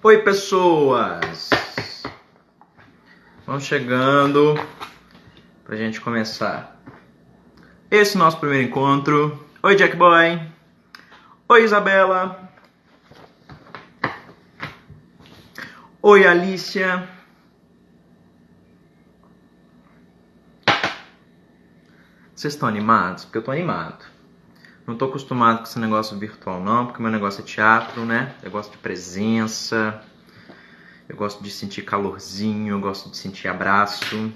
Oi, pessoas! Vamos chegando pra gente começar esse nosso primeiro encontro. Oi, Jack Boy! Oi, Isabela! Oi, Alicia! Vocês estão animados? Porque eu tô animado. Não tô acostumado com esse negócio virtual não, porque meu negócio é teatro, né? Eu gosto de presença, eu gosto de sentir calorzinho, eu gosto de sentir abraço.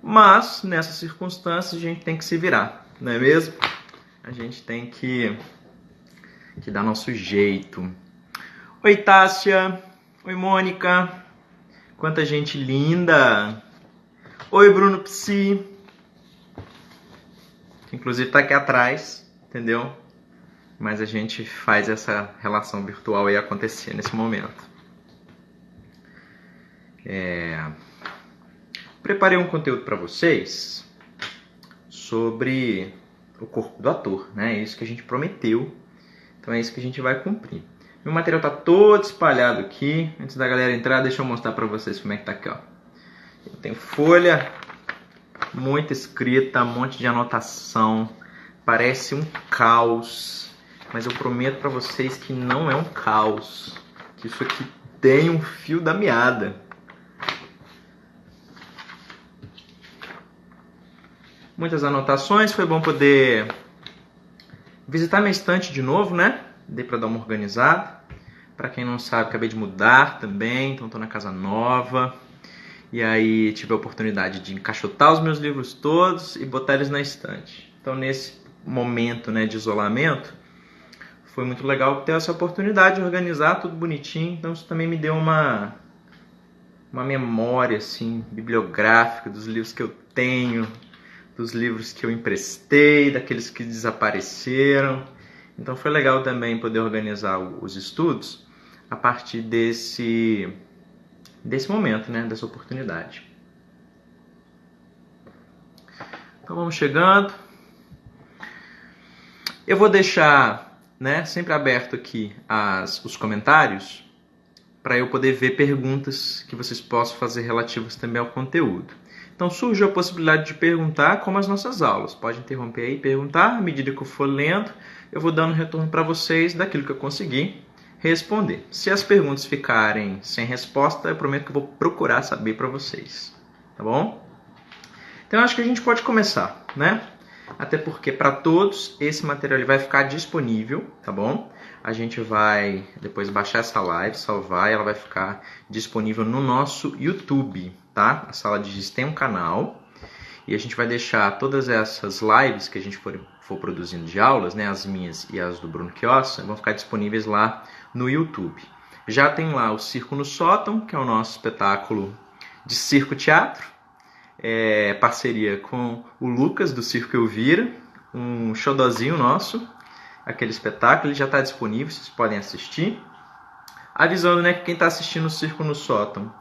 Mas, nessas circunstâncias, a gente tem que se virar, não é mesmo? A gente tem que dar nosso jeito. Oi, Tássia. Oi, Mônica. Quanta gente linda. Oi, Bruno Psi. Que inclusive tá aqui atrás, entendeu? Mas a gente faz essa relação virtual aí acontecer nesse momento. Preparei um conteúdo para vocês sobre o corpo do ator, né? É isso que a gente prometeu. Então é isso que a gente vai cumprir. Meu material tá todo espalhado aqui. Antes da galera entrar, deixa eu mostrar para vocês como é que tá aqui, ó. Eu tenho folha, muita escrita, um monte de anotação. Parece um caos, mas eu prometo para vocês que não é um caos. Que isso aqui tem um fio da meada. Muitas anotações, foi bom poder visitar minha estante de novo, né? Dei para dar uma organizada. Para quem não sabe, acabei de mudar também, então estou na casa nova. E aí tive a oportunidade de encaixotar os meus livros todos e botar eles na estante. Então nesse momento, né, de isolamento, foi muito legal ter essa oportunidade de organizar tudo bonitinho. Então isso também me deu uma memória assim, bibliográfica dos livros que eu tenho, dos livros que eu emprestei, daqueles que desapareceram. Então foi legal também poder organizar os estudos a partir desse momento, né, dessa oportunidade. Então vamos chegando. Eu vou deixar, né, sempre aberto aqui os comentários para eu poder ver perguntas que vocês possam fazer relativas também ao conteúdo. Então surge a possibilidade de perguntar como as nossas aulas. Pode interromper aí e perguntar. À medida que eu for lendo, eu vou dando retorno para vocês daquilo que eu conseguir responder. Se as perguntas ficarem sem resposta, eu prometo que eu vou procurar saber para vocês. Tá bom? Então eu acho que a gente pode começar, né? Até porque para todos esse material ele vai ficar disponível, tá bom? A gente vai depois baixar essa live, salvar e ela vai ficar disponível no nosso YouTube, tá? A Sala de Giz tem um canal e a gente vai deixar todas essas lives que a gente for produzindo de aulas, né? As minhas e as do Bruno Chiossa, vão ficar disponíveis lá no YouTube. Já tem lá o Circo no Sótão, que é o nosso espetáculo de circo-teatro, parceria com o Lucas do Circo Elvira, um xodozinho nosso. Aquele espetáculo ele já está disponível, vocês podem assistir. Avisando, né, que quem está assistindo o Circo no Sótão,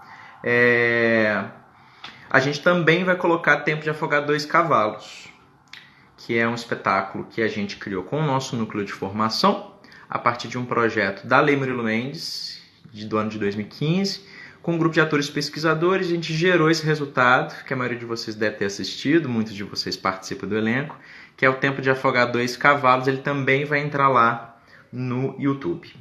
a gente também vai colocar Tempo de Afogar Dois Cavalos, que é um espetáculo que a gente criou com o nosso núcleo de formação, a partir de um projeto da Lei Murilo Mendes, do ano de 2015, com um grupo de atores pesquisadores. A gente gerou esse resultado, que a maioria de vocês deve ter assistido, muitos de vocês participam do elenco, que é o Tempo de Afogar Dois Cavalos. Ele também vai entrar lá no YouTube.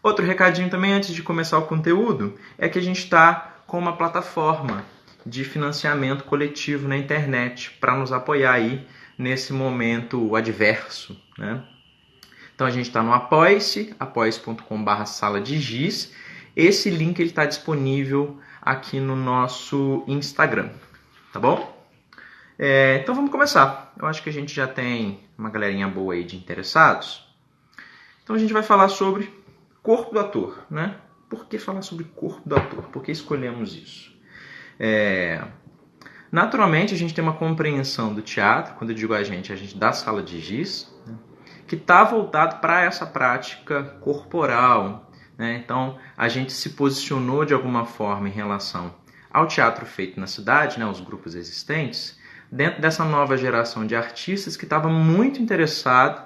Outro recadinho também, antes de começar o conteúdo, é que a gente está com uma plataforma de financiamento coletivo na internet para nos apoiar aí nesse momento adverso, né? Então a gente está no Apoia-se, apoia.se.com/sala de giz. Esse link está disponível aqui no nosso Instagram, tá bom? Então vamos começar. Eu acho que a gente já tem uma galerinha boa aí de interessados. Então a gente vai falar sobre corpo do ator, né? Por que falar sobre corpo do ator? Por que escolhemos isso? Naturalmente a gente tem uma compreensão do teatro, quando eu digo a gente da Sala de Giz, né? Que está voltado para essa prática corporal, né? Então a gente se posicionou de alguma forma em relação ao teatro feito na cidade, né? Os grupos existentes, dentro dessa nova geração de artistas que estava muito interessado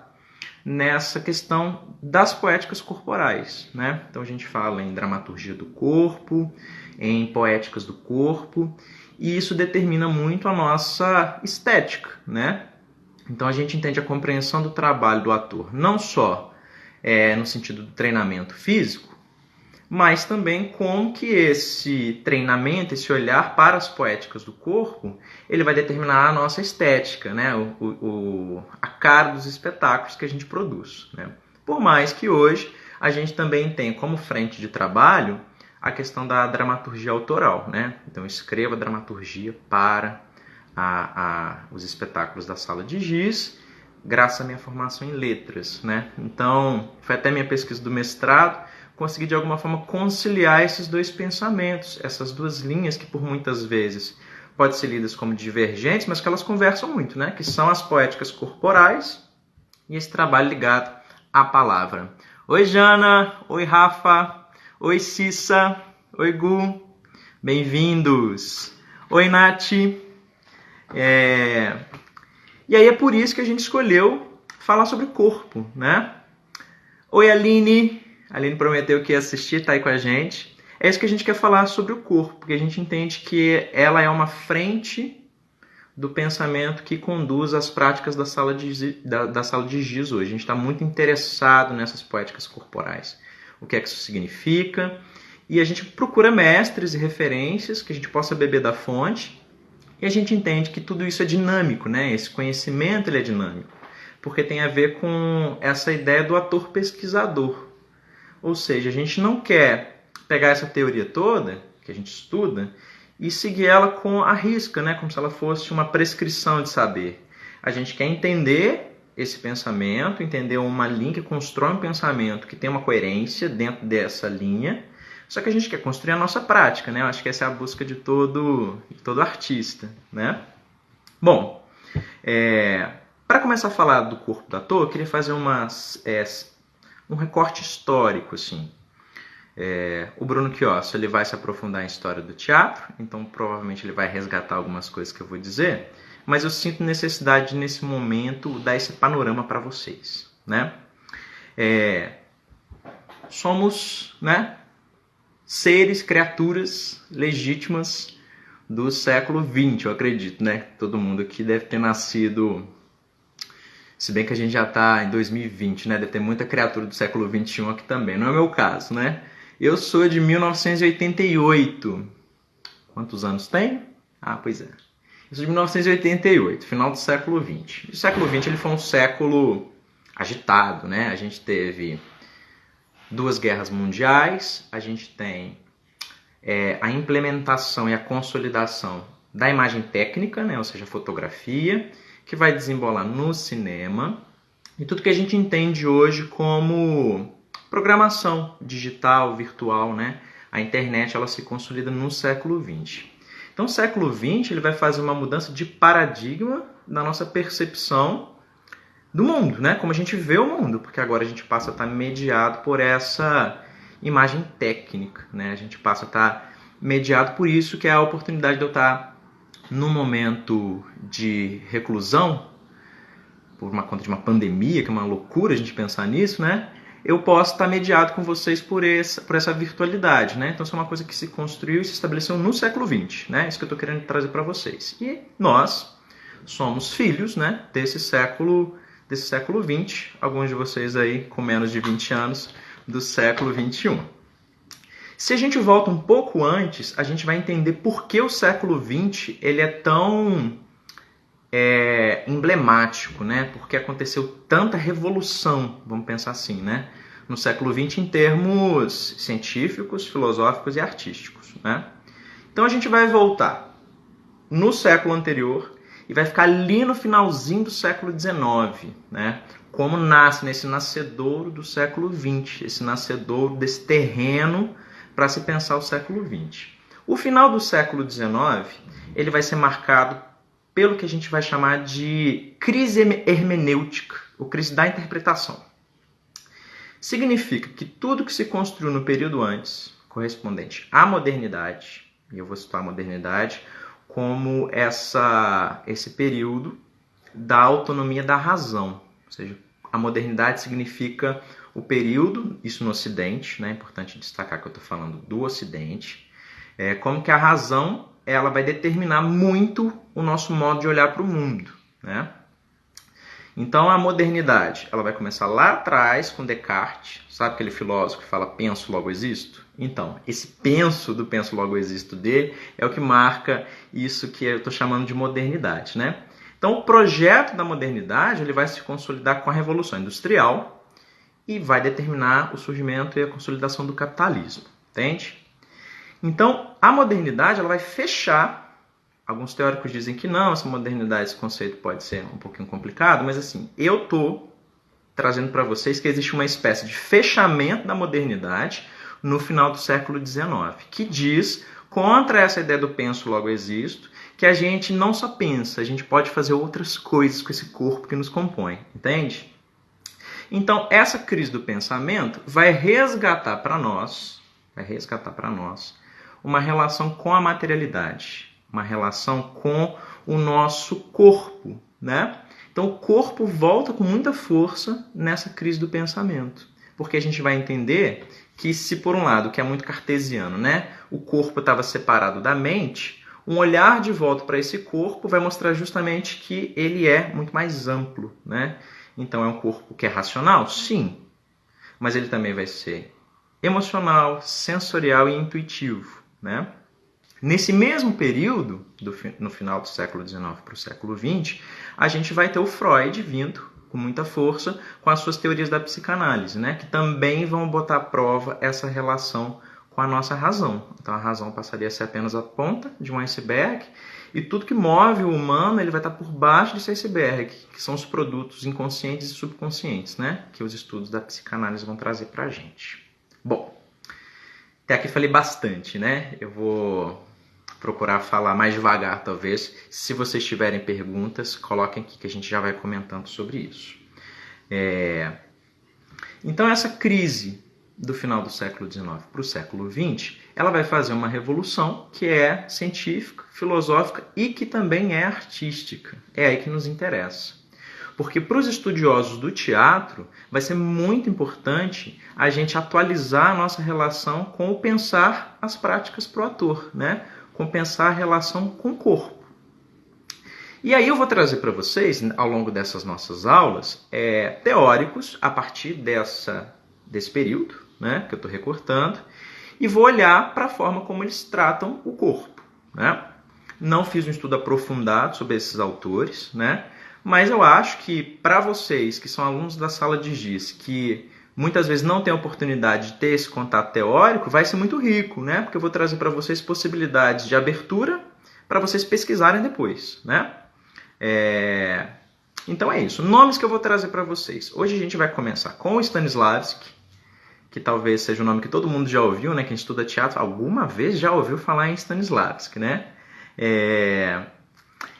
nessa questão das poéticas corporais, né? Então a gente fala em dramaturgia do corpo, em poéticas do corpo, e isso determina muito a nossa estética, né? Então a gente entende a compreensão do trabalho do ator não só no sentido do treinamento físico, mas também como que esse treinamento, esse olhar para as poéticas do corpo, ele vai determinar a nossa estética, né? A cara dos espetáculos que a gente produz, né? Por mais que hoje a gente também tenha como frente de trabalho a questão da dramaturgia autoral, né? Então escreva dramaturgia para os espetáculos da Sala de Giz, graças à minha formação em letras, né? Então foi até minha pesquisa do mestrado, conseguir de alguma forma conciliar esses dois pensamentos, essas duas linhas que por muitas vezes podem ser lidas como divergentes, mas que elas conversam muito, né? Que são as poéticas corporais e esse trabalho ligado à palavra. Oi Jana, oi Rafa, oi Cissa, oi Gu, bem-vindos. Oi Nath. E aí é por isso que a gente escolheu falar sobre corpo, né? Oi Aline. A Aline prometeu que ia assistir, está aí com a gente. É isso que a gente quer falar sobre o corpo, porque a gente entende que ela é uma frente do pensamento que conduz às práticas da sala de giz hoje. A gente está muito interessado nessas poéticas corporais. O que é que isso significa? E a gente procura mestres e referências que a gente possa beber da fonte. E a gente entende que tudo isso é dinâmico, né? Esse conhecimento ele é dinâmico, porque tem a ver com essa ideia do ator pesquisador. Ou seja, a gente não quer pegar essa teoria toda, que a gente estuda, e seguir ela com a risca, né? Como se ela fosse uma prescrição de saber. A gente quer entender esse pensamento, entender uma linha que constrói um pensamento que tem uma coerência dentro dessa linha, só que a gente quer construir a nossa prática, né? Eu acho que essa é a busca de todo artista, né? Bom, para começar a falar do corpo do ator, eu queria fazer um recorte histórico, assim. O Bruno Chiosso, ele vai se aprofundar em história do teatro, então provavelmente ele vai resgatar algumas coisas que eu vou dizer, mas eu sinto necessidade nesse momento dar esse panorama para vocês, né? Somos, né, seres, criaturas legítimas do século XX, eu acredito, né? Todo mundo aqui deve ter nascido, se bem que a gente já está em 2020, né? Deve ter muita criatura do século XXI aqui também, não é o meu caso, né? Eu sou de 1988. Quantos anos tem? Ah, pois é. Eu sou de 1988, final do século XX. O século XX ele foi um século agitado, né? A gente teve 2 guerras mundiais, a gente tem a implementação e a consolidação da imagem técnica, né? Ou seja, a fotografia, que vai desembolar no cinema, e tudo que a gente entende hoje como programação digital, virtual, né? A internet ela se consolida no século XX. Então, o século XX ele vai fazer uma mudança de paradigma na nossa percepção do mundo, né? Como a gente vê o mundo, porque agora a gente passa a estar mediado por essa imagem técnica, né? A gente passa a estar mediado por isso, que é a oportunidade de eu estar num momento de reclusão, por uma conta de uma pandemia, que é uma loucura a gente pensar nisso, né? Eu posso estar mediado com vocês por essa virtualidade, né? Então, isso é uma coisa que se construiu e se estabeleceu no século XX, né? Isso que eu estou querendo trazer para vocês. E nós somos filhos, né, desse século XX, alguns de vocês aí com menos de 20 anos, do século XXI. Se a gente volta um pouco antes, a gente vai entender por que o século XX ele é tão emblemático, né? Porque aconteceu tanta revolução, vamos pensar assim, né? No século XX em termos científicos, filosóficos e artísticos, né? Então a gente vai voltar no século anterior e vai ficar ali no finalzinho do século XIX, né? Como nasce nesse nascedouro do século XX, esse nascedouro desse terreno para se pensar o século XX. O final do século XIX ele vai ser marcado pelo que a gente vai chamar de crise hermenêutica, ou crise da interpretação. Significa que tudo que se construiu no período antes, correspondente à modernidade, e eu vou citar a modernidade como esse período da autonomia da razão, ou seja, a modernidade significa o período, isso no Ocidente, né? É importante destacar que eu estou falando do Ocidente, como que a razão ela vai determinar muito o nosso modo de olhar para o mundo, né? Então a modernidade ela vai começar lá atrás com Descartes, sabe aquele filósofo que fala penso, logo existo? Então, esse penso do penso, logo existo dele é o que marca isso que eu estou chamando de modernidade, né? Então o projeto da modernidade ele vai se consolidar com a Revolução Industrial e vai determinar o surgimento e a consolidação do capitalismo, entende? Então a modernidade ela vai fechar. Alguns teóricos dizem que não, essa modernidade, esse conceito pode ser um pouquinho complicado, mas assim, eu estou trazendo para vocês que existe uma espécie de fechamento da modernidade no final do século XIX, que diz, contra essa ideia do penso, logo existo, que a gente não só pensa, a gente pode fazer outras coisas com esse corpo que nos compõe, entende? Então, essa crise do pensamento vai resgatar para nós uma relação com a materialidade, uma relação com o nosso corpo, né? Então o corpo volta com muita força nessa crise do pensamento, porque a gente vai entender que se por um lado, que é muito cartesiano, né, o corpo estava separado da mente, um olhar de volta para esse corpo vai mostrar justamente que ele é muito mais amplo, né? Então é um corpo que é racional? Sim, mas ele também vai ser emocional, sensorial e intuitivo, né? Nesse mesmo período, no final do século XIX para o século XX, a gente vai ter o Freud vindo com muita força com as suas teorias da psicanálise, né? Que também vão botar à prova essa relação com a nossa razão. Então a razão passaria a ser apenas a ponta de um iceberg e tudo que move o humano ele vai estar por baixo desse iceberg, que são os produtos inconscientes e subconscientes, né? Que os estudos da psicanálise vão trazer para a gente. Bom, até aqui falei bastante, né? Eu vou procurar falar mais devagar, talvez. Se vocês tiverem perguntas, coloquem aqui que a gente já vai comentando sobre isso. Então, essa crise do final do século XIX para o século XX, ela vai fazer uma revolução que é científica, filosófica e que também é artística. É aí que nos interessa. Porque para os estudiosos do teatro, vai ser muito importante a gente atualizar a nossa relação com o pensar as práticas para o ator, né? Compensar a relação com o corpo. E aí eu vou trazer para vocês, ao longo dessas nossas aulas, teóricos a partir desse período, né, que eu estou recortando, e vou olhar para a forma como eles tratam o corpo, né? Não fiz um estudo aprofundado sobre esses autores, né? Mas eu acho que para vocês que são alunos da sala de GIS, que muitas vezes não têm a oportunidade de ter esse contato teórico, vai ser muito rico, né? Porque eu vou trazer para vocês possibilidades de abertura para vocês pesquisarem depois, né? Então é isso. Nomes que eu vou trazer para vocês. Hoje a gente vai começar com o Stanislavski, que talvez seja um nome que todo mundo já ouviu, né? Quem estuda teatro alguma vez já ouviu falar em Stanislavski, né?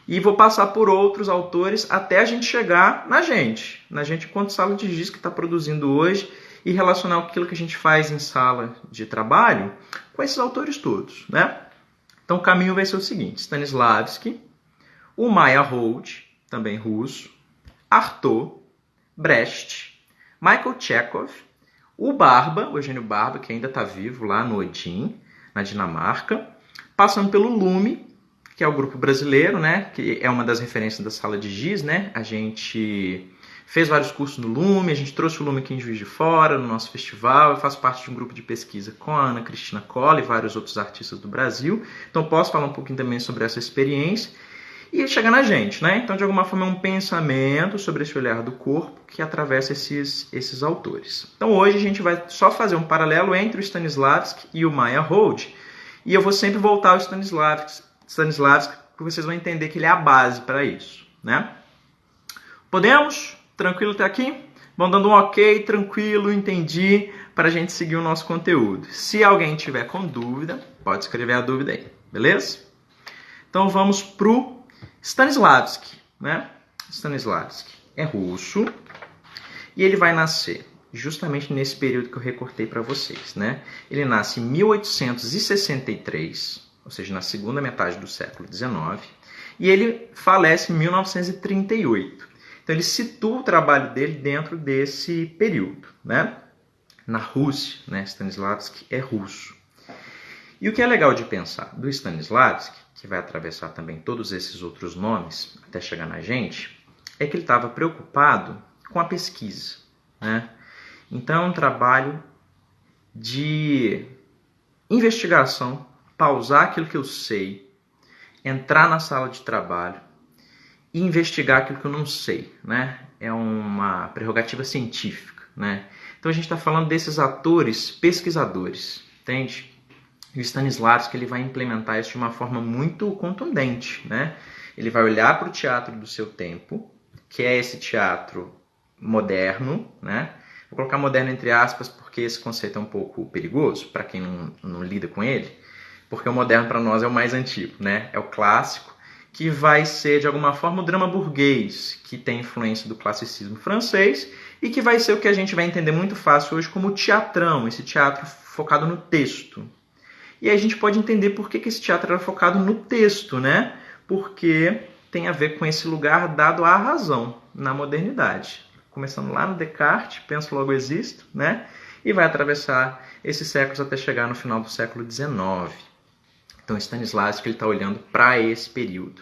E vou passar por outros autores até a gente chegar na gente enquanto sala de GIS que está produzindo hoje e relacionar aquilo que a gente faz em sala de trabalho com esses autores todos, né? Então o caminho vai ser o seguinte: Stanislavski, o Meyerhold, também russo, Artaud, Brecht, Michael Chekhov, o Barba, o Eugênio Barba, que ainda está vivo lá no Odin, na Dinamarca, passando pelo Lume, que é o grupo brasileiro, né, que é uma das referências da sala de GIS, né? A gente fez vários cursos no Lume, a gente trouxe o Lume aqui em Juiz de Fora, no nosso festival. Eu faço parte de um grupo de pesquisa com a Ana Cristina Colla e vários outros artistas do Brasil. Então posso falar um pouquinho também sobre essa experiência e chegar na gente, né? Então, de alguma forma, é um pensamento sobre esse olhar do corpo que atravessa esses autores. Então, hoje a gente vai só fazer um paralelo entre o Stanislavski e o Meyerhold, e eu vou sempre voltar ao Stanislavski, porque vocês vão entender que ele é a base para isso, né? Podemos? Tranquilo até aqui? Vão dando um ok, tranquilo, entendi, para a gente seguir o nosso conteúdo. Se alguém tiver com dúvida, pode escrever a dúvida aí, beleza? Então vamos pro Stanislavski, né? Stanislavski é russo e ele vai nascer justamente nesse período que eu recortei para vocês, né? Ele nasce em 1863, ou seja, na segunda metade do século XIX, e ele falece em 1938. Então Então ele situa o trabalho dele dentro desse período, né? Na Rússia, né? Stanislavski é russo. E o que é legal de pensar do Stanislavski, que vai atravessar também todos esses outros nomes até chegar na gente, é que ele estava preocupado com a pesquisa, né? Então é um trabalho de investigação, pausar aquilo que eu sei, entrar na sala de trabalho e investigar aquilo que eu não sei, né? É uma prerrogativa científica, né? Então a gente está falando desses atores pesquisadores, entende? E o Stanislavski ele vai implementar isso de uma forma muito contundente, né? Ele vai olhar para o teatro do seu tempo, que é esse teatro moderno, né? Vou colocar moderno entre aspas porque esse conceito é um pouco perigoso para quem não lida com ele, porque o moderno para nós é o mais antigo, né? É o clássico, que vai ser de alguma forma o drama burguês, que tem influência do classicismo francês e que vai ser o que a gente vai entender muito fácil hoje como teatrão, esse teatro focado no texto. E aí a gente pode entender por que esse teatro era focado no texto, né? Porque tem a ver com esse lugar dado à razão na modernidade. Começando lá no Descartes, penso logo existo, né? E vai atravessar esses séculos até chegar no final do século XIX. Então Stanislavski está olhando para esse período.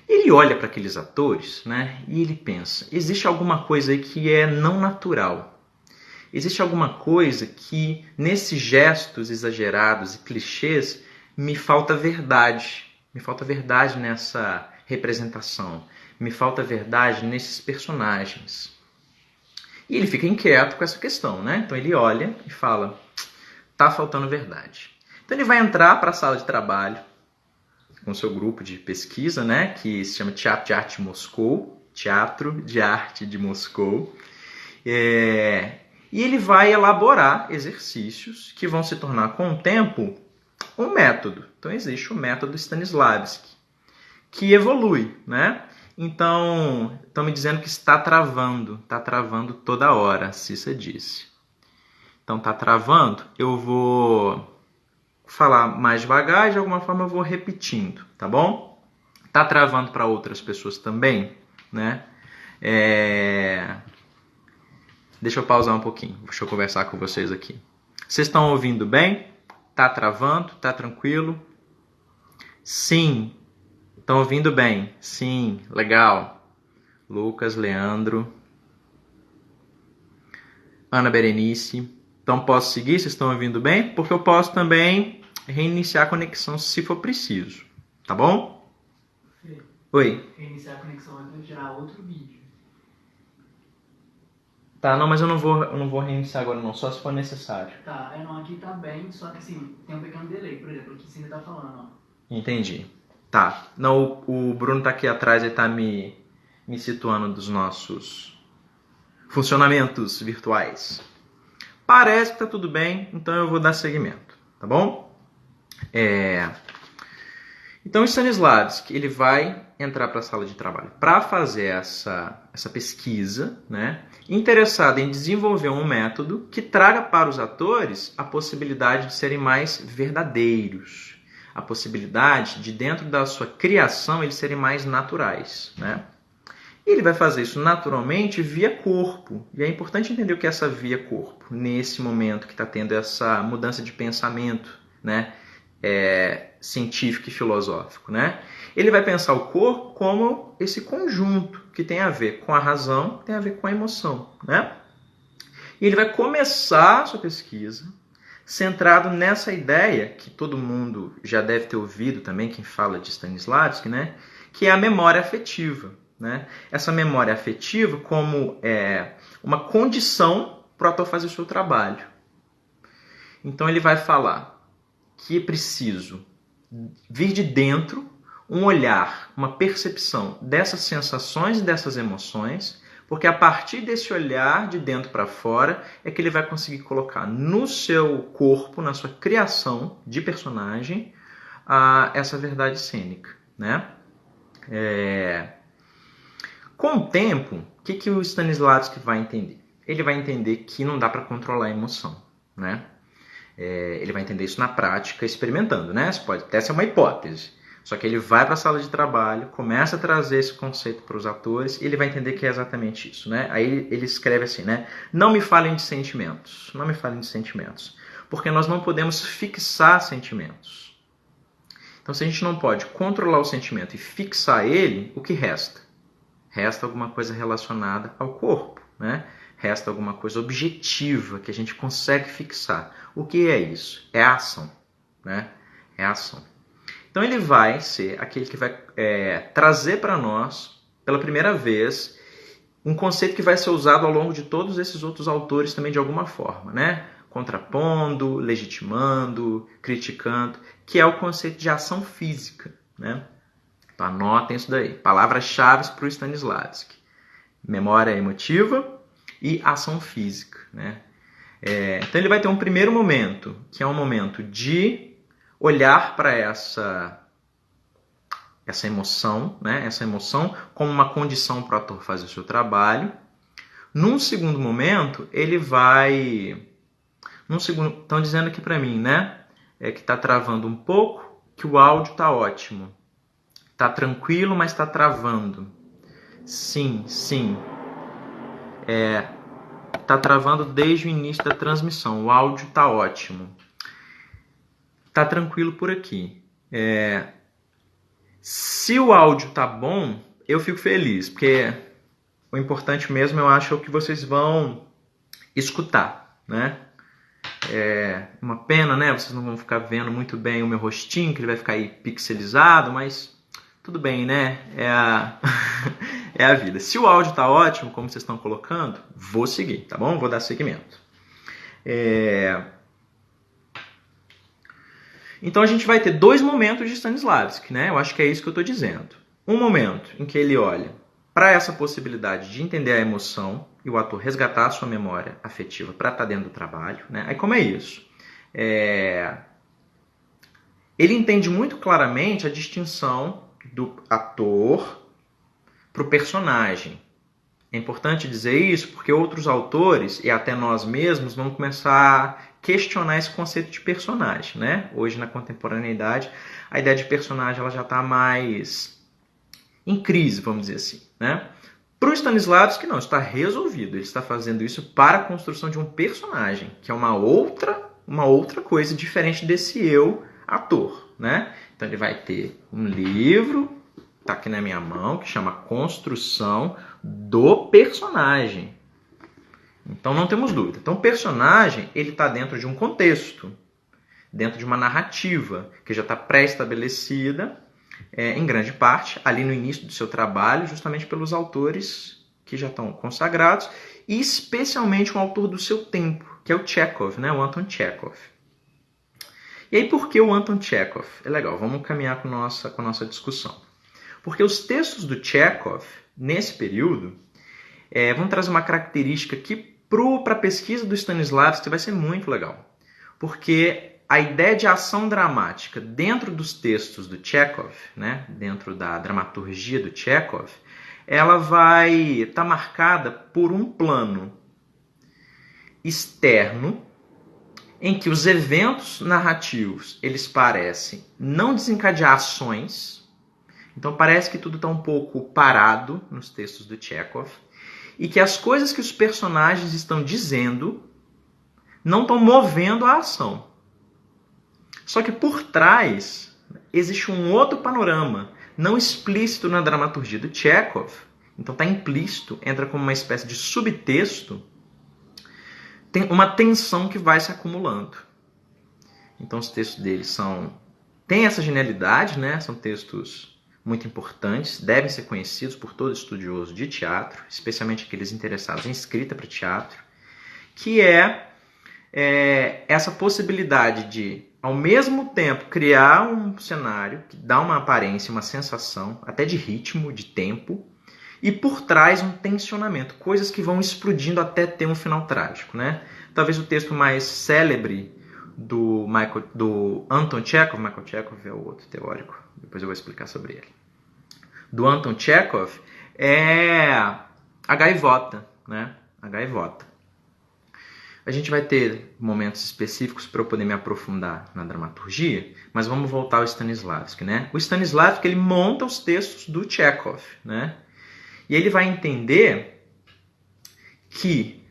Ele olha para aqueles atores, né? E ele pensa, existe alguma coisa aí que é não natural. Existe alguma coisa que, nesses gestos exagerados e clichês, me falta verdade. Me falta verdade nessa representação. Me falta verdade nesses personagens. E ele fica inquieto com essa questão, né? Então ele olha e fala, tá faltando verdade. Então ele vai entrar para a sala de trabalho com o seu grupo de pesquisa, né? Que se chama Teatro de Arte de Moscou. Teatro de Arte de Moscou. E ele vai elaborar exercícios que vão se tornar, com o tempo, um método. Então, existe o método Stanislavski, que evolui, né? Então, estão me dizendo que está travando toda hora, Cissa disse. Então, está travando, eu vou falar mais devagar e, de alguma forma, eu vou repetindo, tá bom? Está travando para outras pessoas também, né? Deixa eu pausar um pouquinho. Deixa eu conversar com vocês aqui. Vocês estão ouvindo bem? Tá travando? Tá tranquilo? Sim. Estão ouvindo bem? Sim. Legal. Lucas, Leandro, Ana Berenice. Então posso seguir? Vocês estão ouvindo bem? Porque eu posso também reiniciar a conexão se for preciso. Tá bom? Oi. Reiniciar a conexão é para gerar outro vídeo. Tá, não, mas eu não vou reiniciar agora não, só se for necessário. Tá, não, aqui tá bem, só que assim, tem um pequeno delay, por exemplo, aqui você ainda tá falando, ó. Entendi. Tá, não, o Bruno tá aqui atrás, ele tá me situando dos nossos funcionamentos virtuais. Parece que tá tudo bem, então eu vou dar seguimento, tá bom? Então, o Stanislavski, ele vai entrar para a sala de trabalho para fazer essa pesquisa, né? Interessado em desenvolver um método que traga para os atores a possibilidade de serem mais verdadeiros, a possibilidade de, dentro da sua criação, eles serem mais naturais, né? E ele vai fazer isso naturalmente via corpo. E é importante entender o que é essa via corpo, nesse momento que está tendo essa mudança de pensamento, né? Científico e filosófico, né? Ele vai pensar o corpo como esse conjunto que tem a ver com a razão, tem a ver com a emoção, né? E ele vai começar a sua pesquisa centrado nessa ideia que todo mundo já deve ter ouvido também, quem fala de Stanislavski, né? Que é a memória afetiva, né? Essa memória afetiva como uma condição para o ator fazer o seu trabalho. Então ele vai falar que é preciso vir de dentro um olhar, uma percepção dessas sensações e dessas emoções, porque a partir desse olhar de dentro para fora é que ele vai conseguir colocar no seu corpo, na sua criação de personagem, essa verdade cênica, né? Com o tempo, o que o Stanislavski vai entender? Ele vai entender que não dá para controlar a emoção, né? Ele vai entender isso na prática, experimentando, né? Isso pode até ser uma hipótese, Só que ele vai para a sala de trabalho, começa a trazer esse conceito para os atores e ele vai entender que é exatamente isso, né? Aí ele escreve assim, né? Não me falem de sentimentos, não me falem de sentimentos, porque nós não podemos fixar sentimentos. Então, se a gente não pode controlar o sentimento e fixar ele, o que resta? Resta alguma coisa relacionada ao corpo, né? Resta alguma coisa objetiva que a gente consegue fixar. O que é isso? É a ação, né? É a ação. Então ele vai ser aquele que vai trazer para nós, pela primeira vez, um conceito que vai ser usado ao longo de todos esses outros autores também de alguma forma, né? Contrapondo, legitimando, criticando, que é o conceito de ação física, né? Então anotem isso daí. Palavras-chave para o Stanislavski. Memória emotiva e ação física, né? Então ele vai ter um primeiro momento, que é um momento de olhar para essa emoção, né? Essa emoção como uma condição para o ator fazer o seu trabalho. Num segundo momento, ele vai... Estão dizendo aqui para mim, né? Que está travando um pouco, que o áudio está ótimo. Está tranquilo, mas está travando. Sim. Está travando desde o início da transmissão. O áudio está ótimo. Tá tranquilo por aqui. Se o áudio tá bom, eu fico feliz, porque o importante mesmo, eu acho, é o que vocês vão escutar, né? É uma pena, né? Vocês não vão ficar vendo muito bem o meu rostinho, que ele vai ficar aí pixelizado, mas tudo bem, né? É a vida. Se o áudio tá ótimo, como vocês estão colocando, vou seguir, tá bom? Vou dar seguimento. Então a gente vai ter dois momentos de Stanislavski, né? Eu acho que é isso que eu estou dizendo. Um momento em que ele olha para essa possibilidade de entender a emoção e o ator resgatar a sua memória afetiva para estar dentro do trabalho, né? Aí como é isso? Ele entende muito claramente a distinção do ator para o personagem. É importante dizer isso porque outros autores, e até nós mesmos, vão começar a questionar esse conceito de personagem, né? Hoje, na contemporaneidade, a ideia de personagem ela já está mais em crise, vamos dizer assim, né? Para o Stanislavski, não, está resolvido. Ele está fazendo isso para a construção de um personagem, que é uma outra coisa diferente desse eu ator, né? Então ele vai ter um livro, está aqui na minha mão, que chama Construção do Personagem. Então não temos dúvida. Então o personagem ele está dentro de um contexto, dentro de uma narrativa que já está pré-estabelecida, em grande parte, ali no início do seu trabalho, justamente pelos autores que já estão consagrados, e especialmente um autor do seu tempo, que é o Chekhov, né? O Anton Chekhov. E aí por que o Anton Chekhov? É legal, vamos caminhar com a nossa discussão. Porque os textos do Chekhov, nesse período, vão trazer uma característica que para a pesquisa do Stanislavski vai ser muito legal. Porque a ideia de ação dramática dentro dos textos do Chekhov, né, dentro da dramaturgia do Chekhov, ela vai estar marcada por um plano externo em que os eventos narrativos eles parecem não desencadear ações. Então parece que tudo está um pouco parado nos textos do Chekhov e que as coisas que os personagens estão dizendo não estão movendo a ação. Só que por trás existe um outro panorama, não explícito na dramaturgia do Chekhov, então está implícito, entra como uma espécie de subtexto, tem uma tensão que vai se acumulando. Então os textos dele têm essa genialidade, né? São textos muito importantes, devem ser conhecidos por todo estudioso de teatro, especialmente aqueles interessados em escrita para teatro, que é essa possibilidade de, ao mesmo tempo, criar um cenário que dá uma aparência, uma sensação, até de ritmo, de tempo, e por trás um tensionamento, coisas que vão explodindo até ter um final trágico, né? Talvez o texto mais célebre do Anton Chekhov, Michael Chekhov é o outro teórico, depois eu vou explicar sobre ele. Do Anton Chekhov é a Gaivota, né? A Gaivota. A gente vai ter momentos específicos para eu poder me aprofundar na dramaturgia, mas vamos voltar ao Stanislavski, né? O Stanislavski, ele monta os textos do Chekhov, né? E ele vai entender que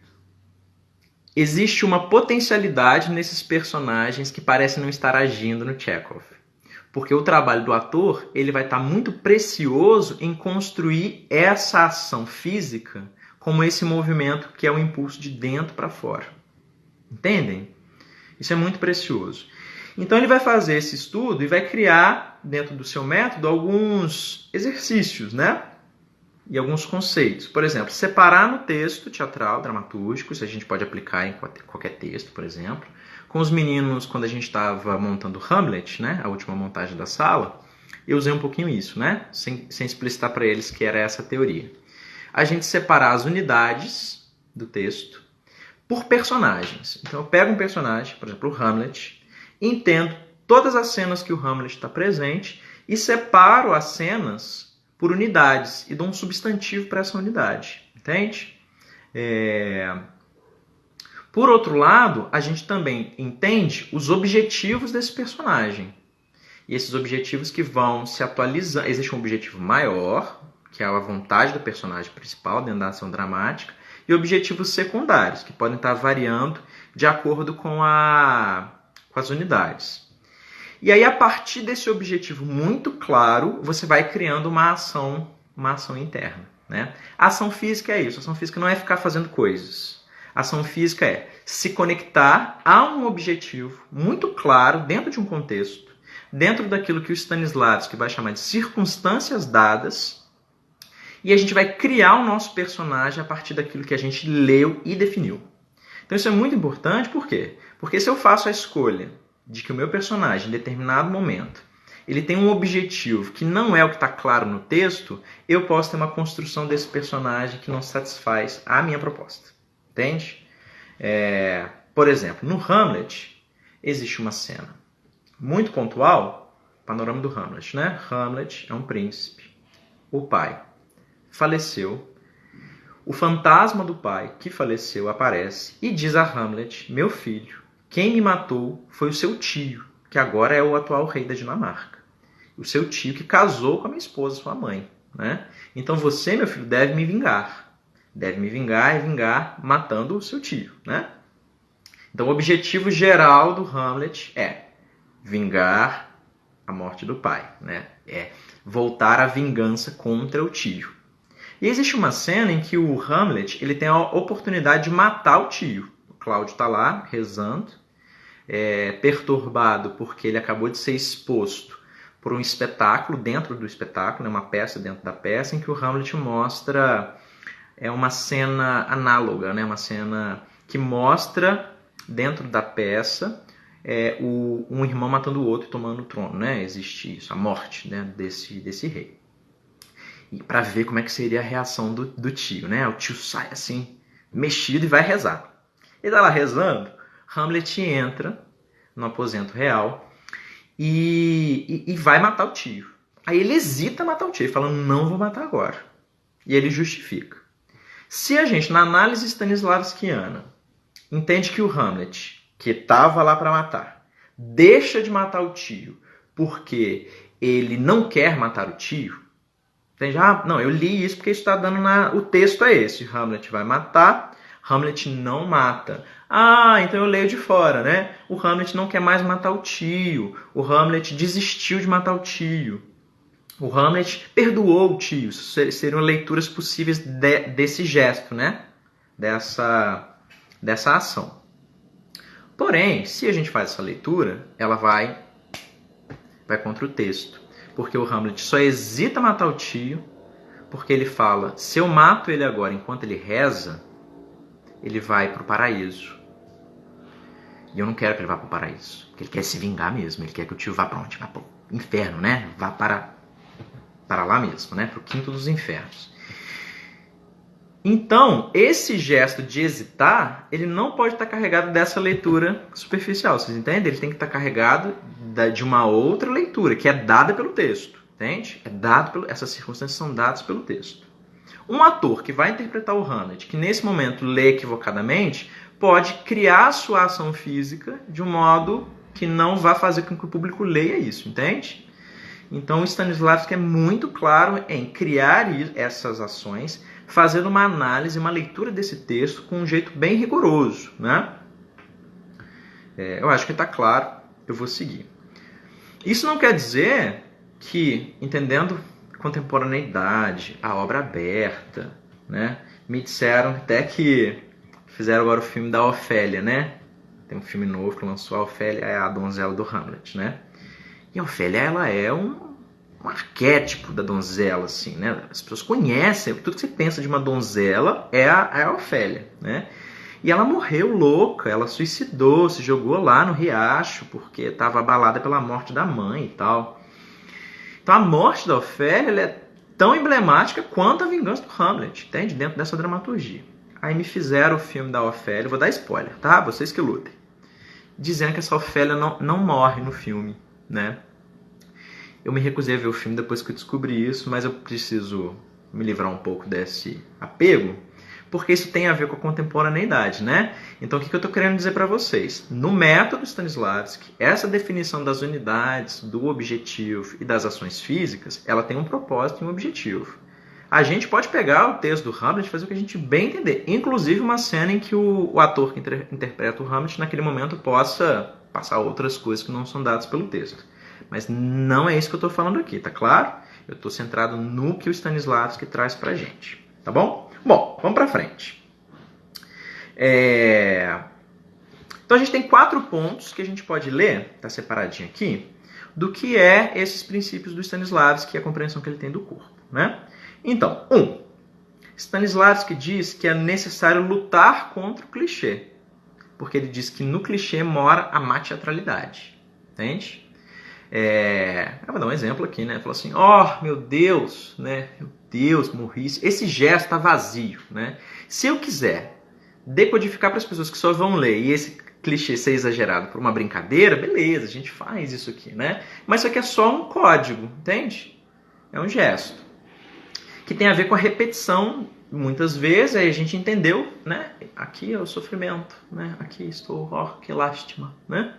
existe uma potencialidade nesses personagens que parecem não estar agindo no Chekhov. Porque o trabalho do ator, ele vai estar muito precioso em construir essa ação física como esse movimento que é o impulso de dentro para fora. Entendem? Isso é muito precioso. Então ele vai fazer esse estudo e vai criar, dentro do seu método, alguns exercícios, né? E alguns conceitos. Por exemplo, separar no texto teatral, dramatúrgico, isso a gente pode aplicar em qualquer texto, por exemplo. Com os meninos, quando a gente estava montando Hamlet, né? A última montagem da sala, eu usei um pouquinho isso, né? Sem explicitar para eles que era essa a teoria. A gente separar as unidades do texto por personagens. Então eu pego um personagem, por exemplo, o Hamlet, entendo todas as cenas que o Hamlet está presente e separo as cenas por unidades e dou um substantivo para essa unidade. Entende? Por outro lado, a gente também entende os objetivos desse personagem. E esses objetivos que vão se atualizando. Existe um objetivo maior, que é a vontade do personagem principal dentro da ação dramática, e objetivos secundários, que podem estar variando de acordo com as unidades. E aí, a partir desse objetivo muito claro, você vai criando uma ação interna. Né? A ação física é isso. A ação física não é ficar fazendo coisas. A ação física é se conectar a um objetivo muito claro, dentro de um contexto, dentro daquilo que o Stanislavski vai chamar de circunstâncias dadas, e a gente vai criar o nosso personagem a partir daquilo que a gente leu e definiu. Então isso é muito importante, por quê? Porque se eu faço a escolha de que o meu personagem, em determinado momento, ele tem um objetivo que não é o que está claro no texto, eu posso ter uma construção desse personagem que não satisfaz a minha proposta. Entende? Por exemplo, no Hamlet, existe uma cena muito pontual, panorama do Hamlet, né? Hamlet é um príncipe. O pai faleceu. O fantasma do pai que faleceu aparece e diz a Hamlet: meu filho, quem me matou foi o seu tio, que agora é o atual rei da Dinamarca. O seu tio que casou com a minha esposa, sua mãe. Né? Então você, meu filho, deve me vingar. Deve me vingar e vingar matando o seu tio. Né? Então o objetivo geral do Hamlet é vingar a morte do pai. Né? É voltar à vingança contra o tio. E existe uma cena em que o Hamlet ele tem a oportunidade de matar o tio. O Cláudio está lá rezando, perturbado porque ele acabou de ser exposto por um espetáculo dentro do espetáculo, uma peça dentro da peça, em que o Hamlet mostra uma cena análoga, né? Uma cena que mostra dentro da peça um irmão matando o outro e tomando o trono. Né? Existe isso, a morte, né? desse rei. E para ver como é que seria a reação do tio, né? O tio sai assim, mexido e vai rezar. Ele tá lá rezando, Hamlet entra no aposento real e vai matar o tio. Aí ele hesita a matar o tio, ele fala, não vou matar agora. E ele justifica. Se a gente, na análise stanislavskiana, entende que o Hamlet, que estava lá para matar, deixa de matar o tio porque ele não quer matar o tio, entende? Não, eu li isso porque isso está dando o texto é esse. Hamlet vai matar, Hamlet não mata. Então eu leio de fora, né? O Hamlet não quer mais matar o tio. O Hamlet desistiu de matar o tio. O Hamlet perdoou o tio. Seriam leituras possíveis desse gesto, né? Dessa ação. Porém, se a gente faz essa leitura, ela vai contra o texto. Porque o Hamlet só hesita matar o tio, porque ele fala, se eu mato ele agora enquanto ele reza, ele vai para o paraíso. E eu não quero que ele vá para o paraíso, porque ele quer se vingar mesmo, ele quer que o tio vá para onde? Vá para o inferno, né? Vá para lá mesmo, né? Para o quinto dos infernos. Então, esse gesto de hesitar, ele não pode estar carregado dessa leitura superficial, vocês entendem? Ele tem que estar carregado de uma outra leitura, que é dada pelo texto, entende? Essas circunstâncias são dadas pelo texto. Um ator que vai interpretar o Hamlet, que nesse momento lê equivocadamente, pode criar a sua ação física de um modo que não vá fazer com que o público leia isso, entende? Então, o Stanislavski é muito claro em criar essas ações, fazendo uma análise, uma leitura desse texto com um jeito bem rigoroso, né? Eu acho que está claro, eu vou seguir. Isso não quer dizer que, entendendo contemporaneidade, a obra aberta, né? Me disseram até que fizeram agora o filme da Ofélia, né? Tem um filme novo que lançou, a Ofélia é a donzela do Hamlet, né? E a Ofélia, ela é um arquétipo da donzela, assim, né? As pessoas conhecem, tudo que você pensa de uma donzela é a Ofélia, né? E ela morreu louca, ela suicidou, se jogou lá no riacho porque estava abalada pela morte da mãe e tal. Então a morte da Ofélia ela é tão emblemática quanto a vingança do Hamlet, entende? Dentro dessa dramaturgia. Aí me fizeram o filme da Ofélia, vou dar spoiler, tá? Vocês que lutem. Dizendo que essa Ofélia não morre no filme, né? Eu me recusei a ver o filme depois que eu descobri isso, mas eu preciso me livrar um pouco desse apego, porque isso tem a ver com a contemporaneidade, né? Então o que eu estou querendo dizer para vocês? No método Stanislavski, essa definição das unidades, do objetivo e das ações físicas, ela tem um propósito e um objetivo. A gente pode pegar o texto do Hamlet e fazer o que a gente bem entender, inclusive uma cena em que o ator que interpreta o Hamlet naquele momento possa passar outras coisas que não são dadas pelo texto. Mas não é isso que eu estou falando aqui, tá claro? Eu estou centrado no que o Stanislavski traz pra gente, tá bom? Bom, vamos pra frente. Então a gente tem 4 pontos que a gente pode ler, tá separadinho aqui, do que é esses princípios do Stanislavski e a compreensão que ele tem do corpo, né? Então, 1. Stanislavski diz que é necessário lutar contra o clichê, porque ele diz que no clichê mora a materialidade, entende? Eu vou dar um exemplo aqui, né? Falou assim, meu Deus, né? Meu Deus, morri. Esse gesto está vazio, né? Se eu quiser decodificar para as pessoas que só vão ler e esse clichê ser exagerado por uma brincadeira, beleza, a gente faz isso aqui, né? Mas isso aqui é só um código, entende? É um gesto que tem a ver com a repetição. Muitas vezes a gente entendeu, né? Aqui é o sofrimento, né? Aqui estou, que lástima, né?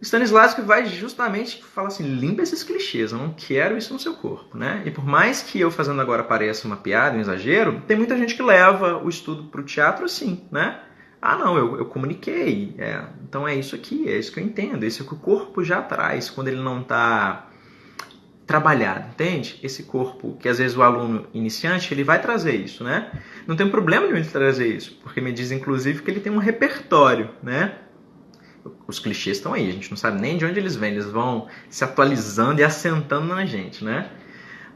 O Stanislavski vai justamente falar assim, limpa esses clichês, eu não quero isso no seu corpo, né? E por mais que eu fazendo agora pareça uma piada, um exagero, tem muita gente que leva o estudo para o teatro assim, né? Não, eu comuniquei, então é isso aqui, é isso que eu entendo, é isso que o corpo já traz quando ele não está trabalhado, entende? Esse corpo que às vezes o aluno iniciante, ele vai trazer isso, né? Não tem problema nenhum ele trazer isso, porque me diz inclusive que ele tem um repertório, né? Os clichês estão aí, a gente não sabe nem de onde eles vêm, eles vão se atualizando e assentando na gente, né?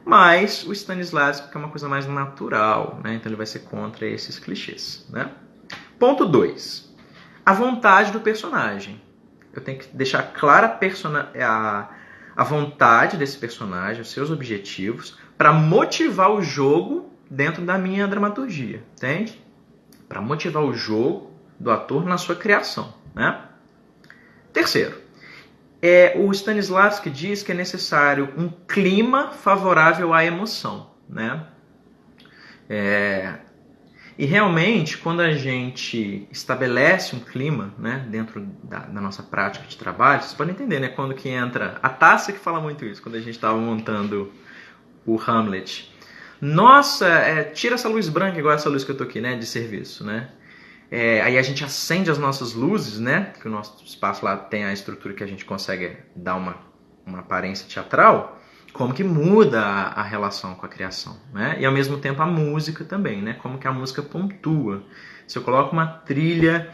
Mas o Stanislavski é uma coisa mais natural, né? Então ele vai ser contra esses clichês, né? Ponto 2. A vontade do personagem. Eu tenho que deixar clara a vontade desse personagem, os seus objetivos, para motivar o jogo dentro da minha dramaturgia, entende? Para motivar o jogo do ator na sua criação, né? Terceiro, o Stanislavski diz que é necessário um clima favorável à emoção, né? E realmente, quando a gente estabelece um clima, né, dentro da nossa prática de trabalho, vocês podem entender, né, quando que entra a Tássia que fala muito isso, quando a gente estava montando o Hamlet. Nossa, tira essa luz branca, igual essa luz que eu tô aqui, né, de serviço, né? Aí a gente acende as nossas luzes, né? Que o nosso espaço lá tem a estrutura que a gente consegue dar uma aparência teatral. Como que muda a relação com a criação, né? E ao mesmo tempo a música também, né? Como que a música pontua. Se eu coloco uma trilha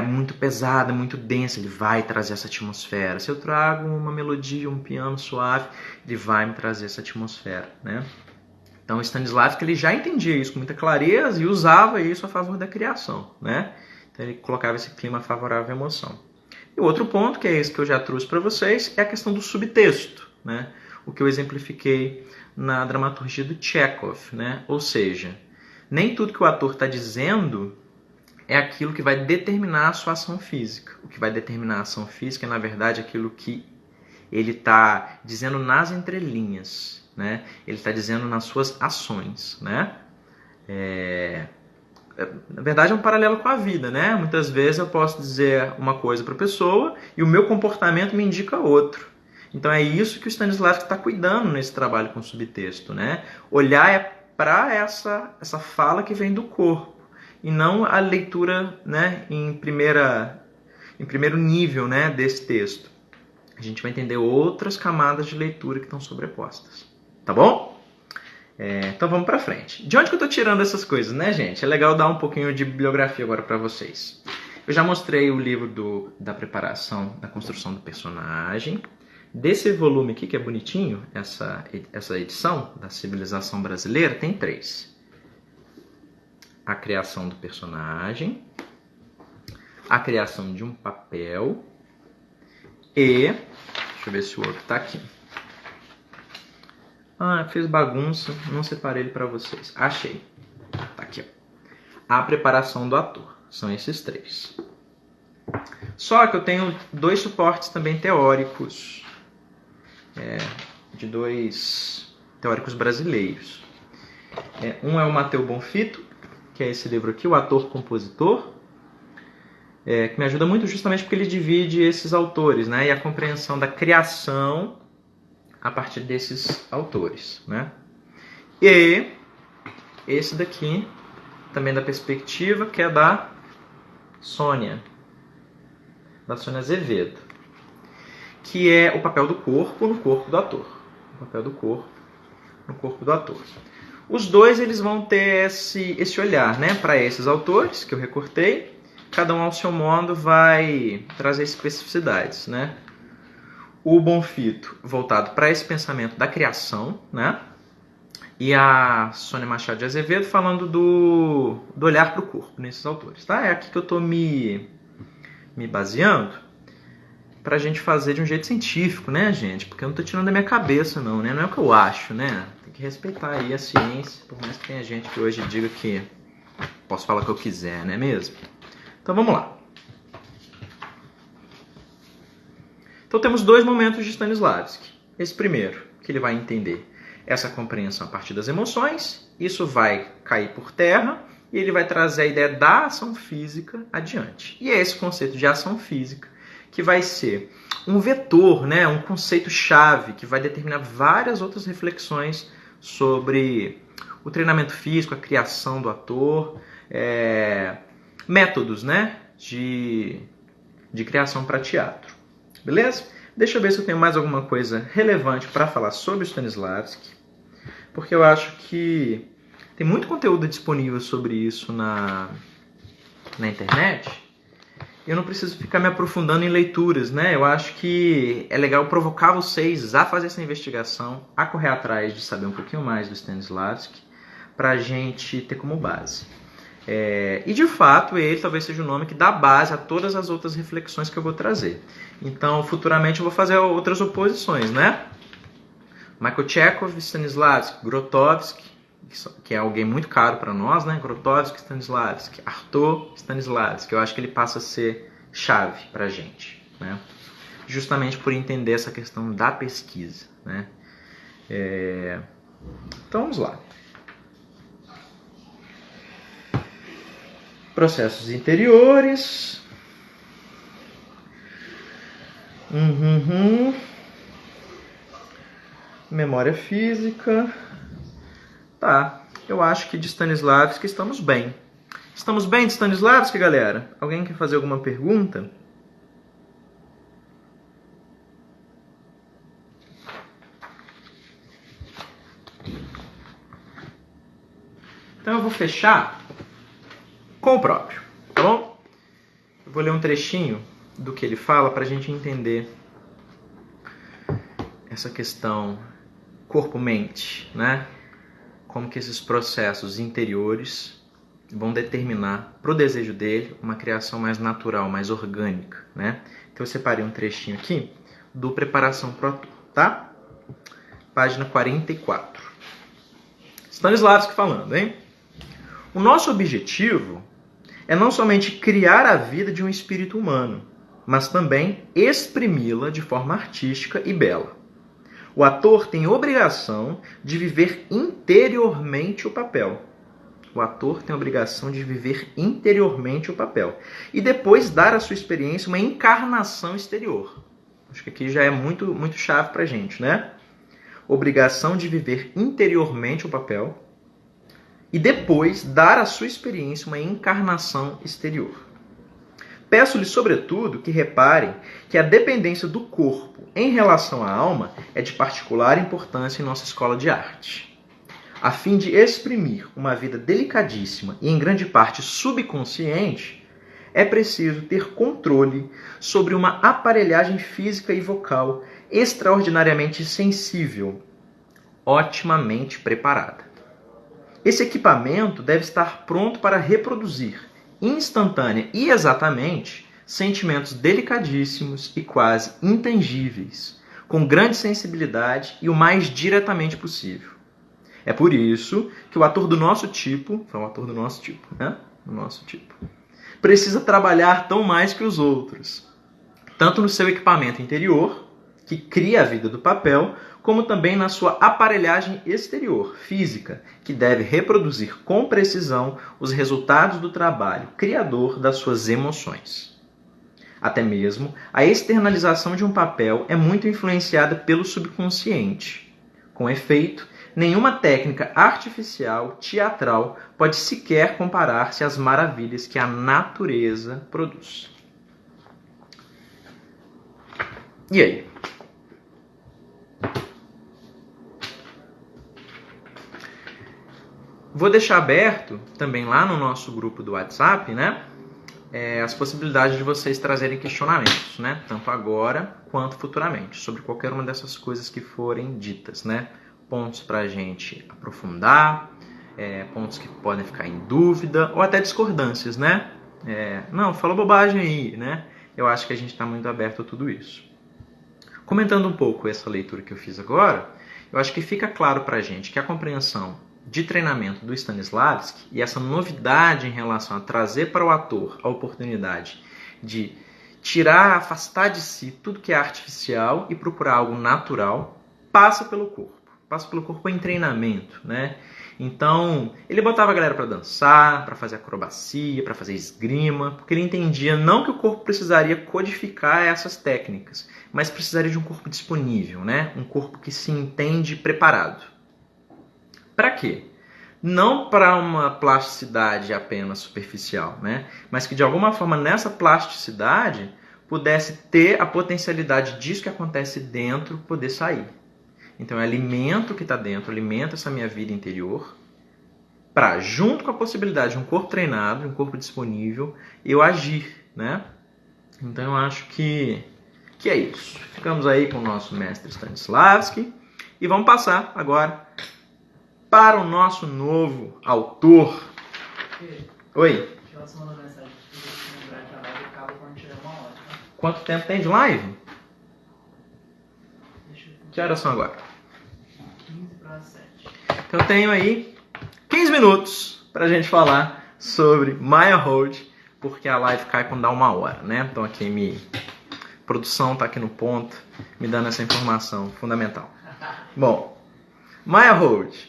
muito pesada, muito densa, ele vai trazer essa atmosfera. Se eu trago uma melodia, um piano suave, ele vai me trazer essa atmosfera, né? Então, o Stanislavski ele já entendia isso com muita clareza e usava isso a favor da criação, né? Então, ele colocava esse clima favorável à emoção. E o outro ponto, que é esse que eu já trouxe para vocês, é a questão do subtexto, né? O que eu exemplifiquei na dramaturgia do Chekhov, né? Ou seja, nem tudo que o ator está dizendo é aquilo que vai determinar a sua ação física. O que vai determinar a ação física é, na verdade, aquilo que ele está dizendo nas entrelinhas, né? Ele está dizendo nas suas ações, né? na verdade, é um paralelo com a vida, né? Muitas vezes eu posso dizer uma coisa para a pessoa e o meu comportamento me indica outro. Então é isso que o Stanislavski está cuidando nesse trabalho com o subtexto, né? Olhar para essa fala que vem do corpo e não a leitura, né, em primeiro nível, né, desse texto. A gente vai entender outras camadas de leitura que estão sobrepostas. Tá bom? Então vamos para frente. De onde que eu estou tirando essas coisas, né, gente? É legal dar um pouquinho de bibliografia agora para vocês. Eu já mostrei o livro da preparação da construção do personagem. Desse volume aqui, que é bonitinho, essa edição da Civilização Brasileira, tem 3. A criação do personagem, a criação de um papel e... Deixa eu ver se o outro está aqui. Fiz bagunça, não separei ele para vocês. Achei. Tá aqui, ó. A preparação do ator. São esses 3. Só que eu tenho 2 suportes também teóricos. De 2 teóricos brasileiros. Um é o Matteo Bonfito, que é esse livro aqui, O Ator-Compositor, que me ajuda muito justamente porque ele divide esses autores, né, e a compreensão da criação a partir desses autores, né? E esse daqui, também da perspectiva, que é da Sônia Azevedo, que é o papel do corpo no corpo do ator. O papel do corpo no corpo do ator. Os 2 eles vão ter esse olhar, né, para esses autores que eu recortei. Cada um ao seu modo vai trazer especificidades, né? O Bonfito voltado para esse pensamento da criação, né? E a Sônia Machado de Azevedo falando do olhar para o corpo nesses autores, tá? É aqui que eu estou me baseando para a gente fazer de um jeito científico, né, gente? Porque eu não estou tirando da minha cabeça, não, né? Não é o que eu acho, né? Tem que respeitar aí a ciência, por mais que tenha gente que hoje diga que posso falar o que eu quiser, não é mesmo? Então vamos lá. Então temos 2 momentos de Stanislavski. Esse primeiro, que ele vai entender essa compreensão a partir das emoções, isso vai cair por terra e ele vai trazer a ideia da ação física adiante. E é esse conceito de ação física que vai ser um vetor, né, um conceito-chave que vai determinar várias outras reflexões sobre o treinamento físico, a criação do ator, métodos, né, de criação para teatro. Beleza? Deixa eu ver se eu tenho mais alguma coisa relevante para falar sobre o Stanislavski, porque eu acho que tem muito conteúdo disponível sobre isso na internet. Eu não preciso ficar me aprofundando em leituras, né? Eu acho que é legal provocar vocês a fazer essa investigação, a correr atrás de saber um pouquinho mais do Stanislavski, para a gente ter como base. E de fato ele talvez seja o nome que dá base a todas as outras reflexões que eu vou trazer. Então futuramente eu vou fazer outras oposições, né? Michael Chekhov, Stanislavski, Grotowski, que é alguém muito caro para nós, né? Grotowski, Stanislavski, Artaud, Stanislavski. Eu acho que ele passa a ser chave para a gente, né? Justamente por entender essa questão da pesquisa, né? Então vamos lá. Processos interiores. Memória física. Tá, eu acho que de Stanislavski estamos bem. Estamos bem de Stanislavski, galera? Alguém quer fazer alguma pergunta? Então eu vou fechar com o próprio, tá bom? Eu vou ler um trechinho do que ele fala para a gente entender essa questão corpo-mente, né? Como que esses processos interiores vão determinar para o desejo dele uma criação mais natural, mais orgânica, né? Então eu separei um trechinho aqui do Preparação para o Ator, tá? Página 44. Stanislavski falando, hein? O nosso objetivo é não somente criar a vida de um espírito humano, mas também exprimi-la de forma artística e bela. O ator tem obrigação de viver interiormente o papel. O ator tem a obrigação de viver interiormente o papel e depois dar à sua experiência uma encarnação exterior. Acho que aqui já é muito chave pra gente, né? Obrigação de viver interiormente o papel e depois dar à sua experiência uma encarnação exterior. Peço-lhe, sobretudo, que reparem que a dependência do corpo em relação à alma é de particular importância em nossa escola de arte. A fim de exprimir uma vida delicadíssima e em grande parte subconsciente, é preciso ter controle sobre uma aparelhagem física e vocal extraordinariamente sensível, otimamente preparada. Esse equipamento deve estar pronto para reproduzir, instantânea e exatamente, sentimentos delicadíssimos e quase intangíveis, com grande sensibilidade e o mais diretamente possível. É por isso que o ator do nosso tipo, precisa trabalhar tão mais que os outros, tanto no seu equipamento interior, que cria a vida do papel, como também na sua aparelhagem exterior, física, que deve reproduzir com precisão os resultados do trabalho criador das suas emoções. Até mesmo a externalização de um papel é muito influenciada pelo subconsciente. Com efeito, nenhuma técnica artificial, teatral, pode sequer comparar-se às maravilhas que a natureza produz. E aí? Vou deixar aberto também lá no nosso grupo do WhatsApp, né? As possibilidades de vocês trazerem questionamentos, né? Tanto agora quanto futuramente, sobre qualquer uma dessas coisas que forem ditas, né? Pontos para a gente aprofundar, pontos que podem ficar em dúvida, ou até discordâncias, né? Não, falou bobagem aí, né? Eu acho que a gente está muito aberto a tudo isso. Comentando um pouco essa leitura que eu fiz agora, eu acho que fica claro para a gente que a compreensão de treinamento do Stanislavski e essa novidade em relação a trazer para o ator a oportunidade de tirar, afastar de si tudo que é artificial e procurar algo natural, passa pelo corpo em treinamento, né? Então, ele botava a galera para dançar, para fazer acrobacia, para fazer esgrima, porque ele entendia não que o corpo precisaria codificar essas técnicas, mas precisaria de um corpo disponível, né? Um corpo que se entende preparado. Para quê? Não para uma plasticidade apenas superficial, né? Mas que de alguma forma nessa plasticidade pudesse ter a potencialidade disso que acontece dentro poder sair. Então é alimento que está dentro, alimenta essa minha vida interior, para, junto com a possibilidade de um corpo treinado, um corpo disponível, eu agir, né? Então eu acho que é isso. Ficamos aí com o nosso mestre Stanislavski e vamos passar agora para o nosso novo autor. Oi? Quanto tempo tem de live? Que horas são agora? 15 para 7. Então eu tenho aí 15 minutos para a gente falar sobre Meyerhold, porque a live cai quando dá 1 hora, né? Então aqui a produção está aqui no ponto, me dando essa informação fundamental. Bom, Meyerhold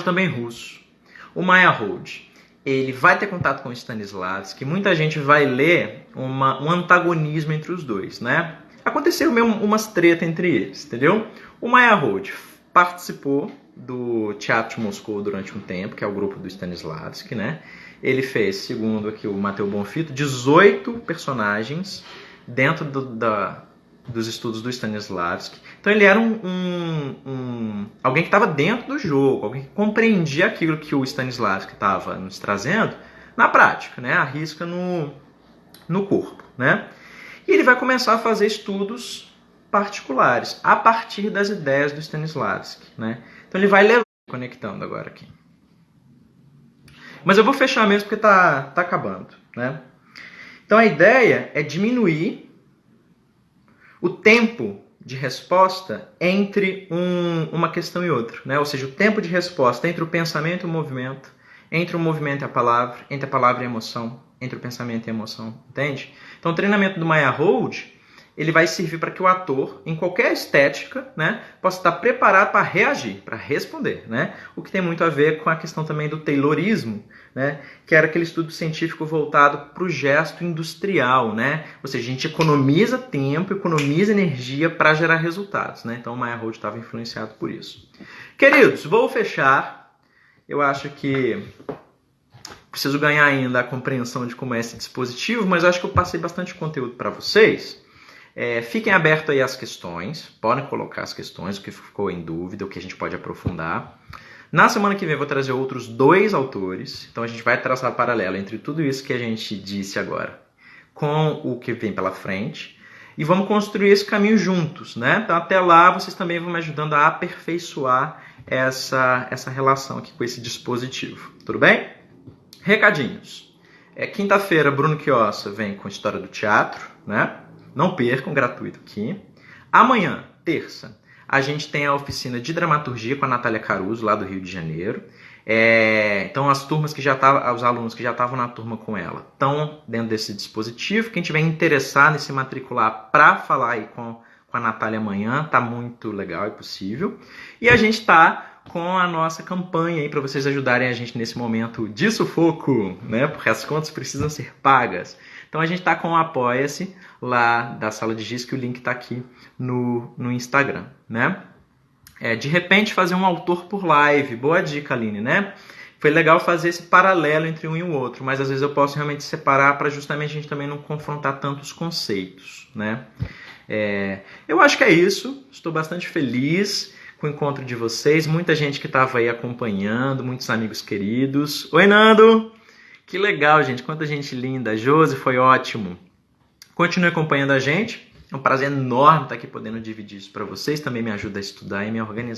também russo. O Meyerhold, ele vai ter contato com o Stanislavski, muita gente vai ler um antagonismo entre os dois, né? Aconteceu mesmo umas tretas entre eles, entendeu? O Meyerhold participou do Teatro de Moscou durante um tempo, que é o grupo do Stanislavski, né? Ele fez, segundo aqui o Matteo Bonfito, 18 personagens dentro dos estudos do Stanislavski. Então ele era alguém que estava dentro do jogo, alguém que compreendia aquilo que o Stanislavski estava nos trazendo na prática, né? Arrisca no corpo, né? E ele vai começar a fazer estudos particulares a partir das ideias do Stanislavski, né? Então ele vai conectando agora aqui. Mas eu vou fechar mesmo porque tá acabando, né? Então a ideia é diminuir o tempo de resposta entre uma questão e outra, né? Ou seja, o tempo de resposta entre o pensamento e o movimento, entre o movimento e a palavra, entre a palavra e a emoção, entre o pensamento e a emoção, entende? Então o treinamento do Meyerhold, ele vai servir para que o ator, em qualquer estética, né, possa estar preparado para reagir, para responder, né? O que tem muito a ver com a questão também do Taylorismo, né, que era aquele estudo científico voltado para o gesto industrial, né? Ou seja, a gente economiza tempo, economiza energia para gerar resultados, né? Então o Meyerhold estava influenciado por isso. Queridos, vou fechar. Eu acho que preciso ganhar ainda a compreensão de como é esse dispositivo, mas eu acho que eu passei bastante conteúdo para vocês. Fiquem abertos aí às questões, podem colocar as questões, o que ficou em dúvida, o que a gente pode aprofundar. Na semana que vem eu vou trazer outros 2 autores, então a gente vai traçar paralelo entre tudo isso que a gente disse agora com o que vem pela frente e vamos construir esse caminho juntos, né? Então até lá vocês também vão me ajudando a aperfeiçoar essa relação aqui com esse dispositivo, tudo bem? Recadinhos. Quinta-feira, Bruno Quiossa vem com História do Teatro, né? Não percam, gratuito aqui. Amanhã, terça, a gente tem a oficina de dramaturgia com a Natália Caruso, lá do Rio de Janeiro. Então, os alunos que já estavam na turma com ela estão dentro desse dispositivo. Quem tiver interessado em se matricular para falar aí com a Natália amanhã, tá muito legal, é possível. E a gente está com a nossa campanha aí para vocês ajudarem a gente nesse momento de sufoco, né? Porque as contas precisam ser pagas. Então a gente está com o Apoia-se lá da Sala de Giz, que o link está aqui no Instagram, né? De repente fazer um autor por live, boa dica, Aline, né? Foi legal fazer esse paralelo entre um e o outro, mas às vezes eu posso realmente separar para justamente a gente também não confrontar tantos conceitos, né? Eu acho que é isso, estou bastante feliz com o encontro de vocês, muita gente que estava aí acompanhando, muitos amigos queridos. Oi, Nando! Que legal, gente, quanta gente linda. Josi, foi ótimo. Continue acompanhando a gente, é um prazer enorme estar aqui podendo dividir isso para vocês, também me ajuda a estudar e me organizar.